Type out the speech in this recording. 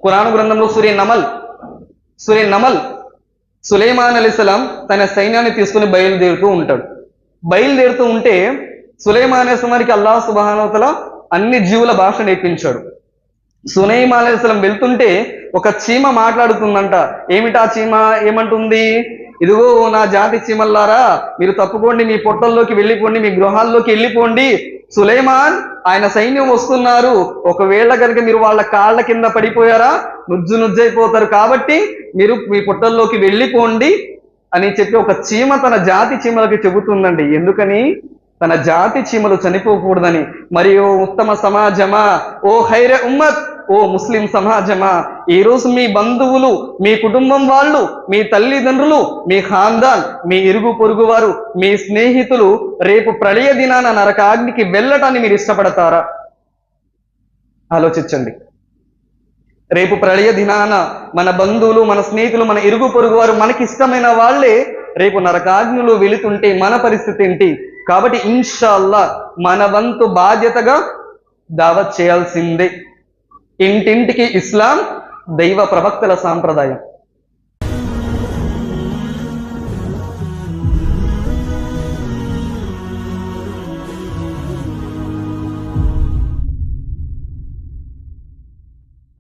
ఖురాన్ గ్రంథంలో సూరే నమల్ సులైమాన్ అలైహిస్సలాం తన సైన్యాన్ని తీసుకుని బయలుదేరుతూ ఉంటే సులైమాన్ అలైహిస్సలాంకి అల్లాహ్ సుబ్హానహు వ తఆలా అన్ని జీవుల భాష నేర్పించాడు. సులైమాన్ అలైహిస్సలాం వెళ్తుంటే ఒక చీమ మాట్లాడుతుందంట. ఏమిటా చీమ ఏమంటుంది? ఇదిగో నా జాతి చీమల్లారా, మీరు తప్పుకోండి, మీ పొట్టల్లోకి వెళ్ళిపోండి, మీ గృహాల్లోకి వెళ్ళిపోండి, సులైమాన్ ఆయన సైన్యం వస్తున్నారు. ఒకవేళ కనుక మీరు వాళ్ళ కాళ్ళ కింద పడిపోయారా నుజ్జైపోతారు, కాబట్టి మీరు మీ పొట్టల్లోకి వెళ్ళిపోండి అని చెప్పి ఒక చీమ తన జాతి చీమలకి చెబుతుందండి. ఎందుకని? తన జాతి చీమలు చనిపోకూడదని. మరియు ఉత్తమ సమాజమా, ఓ ఖైర ఉమ్మత్, ఓ ముస్లిం సమాజమా, ఈరోజు మీ బంధువులు, మీ కుటుంబం వాళ్ళు, మీ తల్లిదండ్రులు, మీ ఖాందాన్, మీ ఇరుగు పొరుగు వారు, మీ స్నేహితులు రేపు ప్రళయ దినాన నరకాగ్నికి వెళ్ళటాన్ని మీరు ఇష్టపడతారా? ఆలోచించండి. రేపు ప్రళయ దినాన మన బంధువులు, మన స్నేహితులు, మన ఇరుగు పొరుగు వారు, మనకి ఇష్టమైన వాళ్ళే రేపు నరకాగ్నిలో వెళుతుంటే మన పరిస్థితి ఏంటి? కాబట్టి ఇన్షాల్లా మన వంతు బాధ్యతగా దావత్ చేయాల్సిందే. ఇంటింటికి ఇస్లాం దైవ ప్రవక్తల సాంప్రదాయం.